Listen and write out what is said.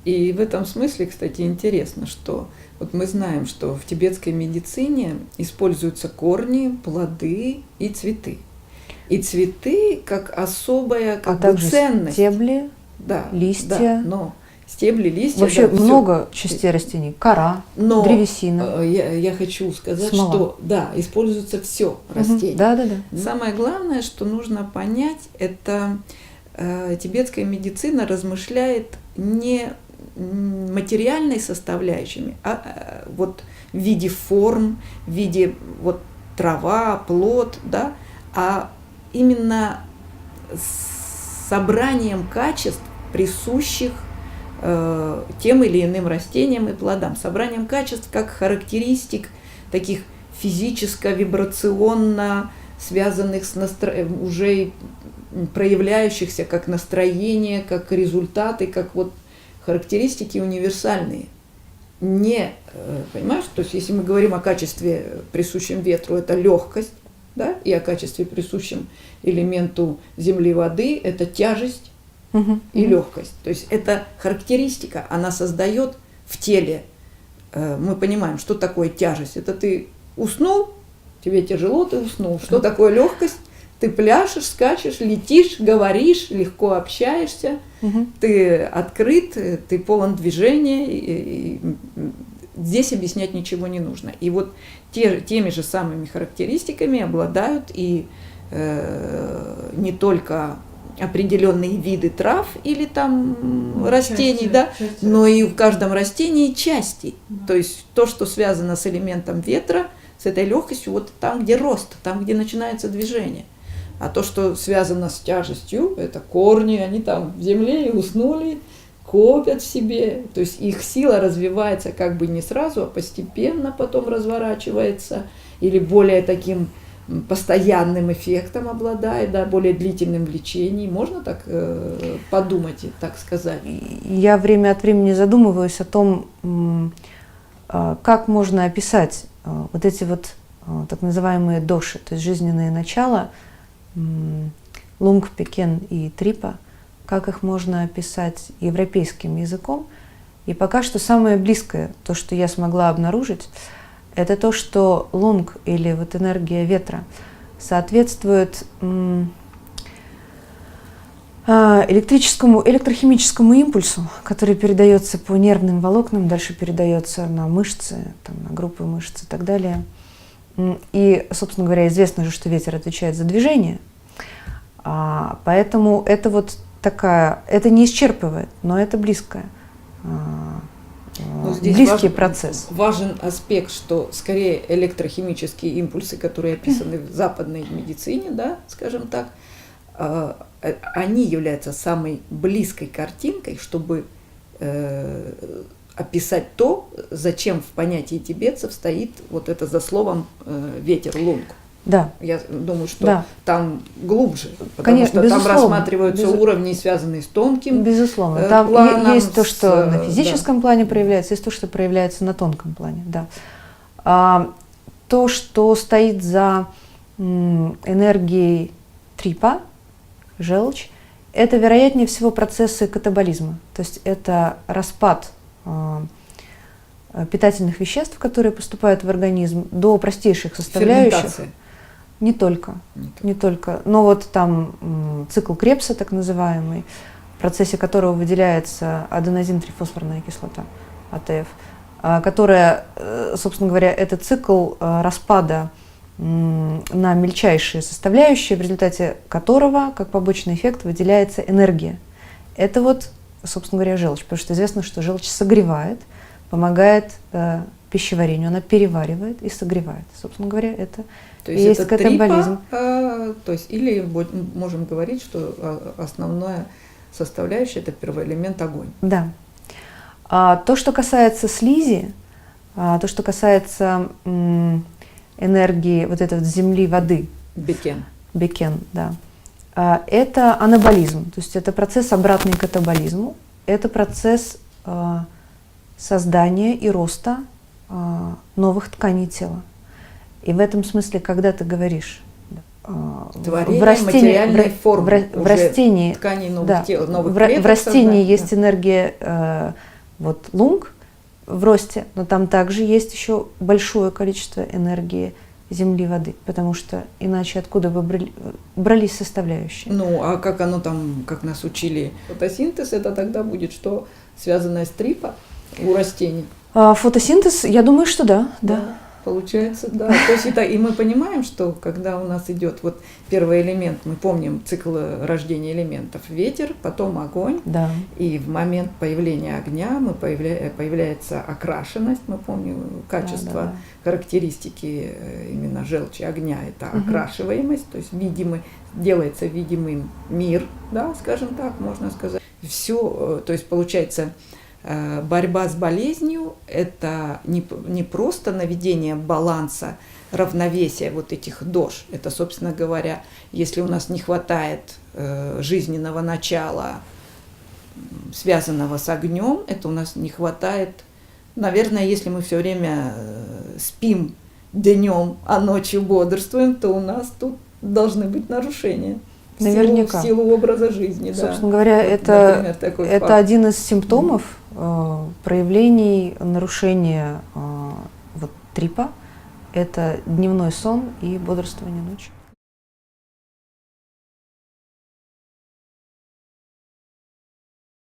И в этом смысле, кстати, интересно, что вот мы знаем, что в тибетской медицине используются корни, плоды и цветы. И цветы как особая ценность. Стебли, да, листья. Да, но стебли, листья. Вообще да, много частей растений. Кора, но древесина. Я хочу сказать, смола. что да, используется все растение. Да. Самое главное, что нужно понять, это тибетская медицина размышляет не материальной составляющими, а вот в виде форм, в виде вот трава, плод, да, а именно собранием качеств, присущих тем или иным растениям и плодам, собранием качеств как характеристик таких физическо-вибрационно связанных с уже проявляющихся как настроение, как результаты, как вот характеристики универсальные. Понимаешь, то есть если мы говорим о качестве, присущем ветру, это легкость, да, и о качестве, присущем элементу земли и воды, это тяжесть и легкость. То есть это характеристика, она создает в теле, мы понимаем, что такое тяжесть. Это ты уснул, тебе тяжело, ты уснул. Что такое легкость? Ты пляшешь, скачешь, летишь, говоришь, легко общаешься, ты открыт, ты полон движения, и здесь объяснять ничего не нужно. И вот теми же самыми характеристиками обладают и не только определенные виды трав или там растений, но и в каждом растении части. То есть то, что связано с элементом ветра, с этой легкостью, вот там, где рост, там, где начинается движение. А то, что связано с тяжестью, это корни, они там в земле и уснули, копят в себе. То есть их сила развивается как бы не сразу, а постепенно потом разворачивается. Или более таким постоянным эффектом обладает, да, более длительным влечением. Можно так подумать и так сказать? Я время от времени задумываюсь о том, как можно описать вот эти вот так называемые доши, то есть жизненные начала, лунг, пекен и трипа, как их можно описать европейским языком. И пока что самое близкое, то, что я смогла обнаружить, это то, что лунг или вот энергия ветра соответствует электрохимическому импульсу, который передается по нервным волокнам, дальше передается на мышцы, там, на группы мышц и так далее. И, собственно говоря, известно же, что ветер отвечает за движение, поэтому это вот такая, это не исчерпывает, но это близкий процесс. Важен аспект, что скорее электрохимические импульсы, которые описаны в западной медицине, да, скажем так, они являются самой близкой картинкой, чтобы описать то, зачем в понятии тибетцев стоит вот это за словом ветер, лунг. Да. Я думаю, что там глубже, потому Конечно, что там рассматриваются уровни, связанные с тонким. Безусловно. Там есть то, что на физическом плане проявляется, есть то, что проявляется на тонком плане. Да. То, что стоит за энергией трипа, желчь, это, вероятнее всего, процессы катаболизма. То есть это распад питательных веществ, которые поступают в организм, до простейших составляющих. Ферментация. Не только. Но вот там цикл Кребса, так называемый, в процессе которого выделяется аденозин-трифосфорная кислота, АТФ, которая, собственно говоря, это цикл распада на мельчайшие составляющие, в результате которого, как побочный эффект, выделяется энергия. Это вот, собственно говоря, желчь, потому что известно, что желчь согревает, помогает пищеварению, она переваривает и согревает. Собственно говоря, это то есть есть это катаболизм. То есть, или можем говорить, что основная составляющая – это первоэлемент огонь. Да. То, что касается слизи, то, что касается энергии вот этой вот земли, воды. Бекен. Бекен, да. Это анаболизм, то есть это процесс обратный к катаболизму, это процесс создания и роста новых тканей тела. И в этом смысле, когда ты говоришь материальной формы, в растении, тканей новых да, тел, новых в растении есть энергия вот лунг в росте, но там также есть еще большое количество энергии земли, воды, потому что иначе откуда бы брались составляющие? Ну, а как оно там, как нас учили, фотосинтез, это тогда будет что, связанное с трипа у растений? Фотосинтез, я думаю, что да. Получается, да. То есть и мы понимаем, что когда у нас идет вот первый элемент, мы помним цикл рождения элементов: ветер, потом огонь, Да. и в момент появления огня появляется окрашенность, мы помним качество, характеристики именно желчи огня, это окрашиваемость, то есть делается видимым мир, да, скажем так, можно сказать. Все, то есть получается, борьба с болезнью – это не просто наведение баланса, равновесия вот этих дож. Это, собственно говоря, если у нас не хватает жизненного начала, связанного с огнем, это у нас не хватает, наверное, если мы все время спим днем, а ночью бодрствуем, то у нас тут должны быть нарушения. Наверняка. В силу образа жизни, да. Собственно говоря, вот, это, например, это один из симптомов проявлений нарушения вот, трипа. Это дневной сон и бодрствование ночью.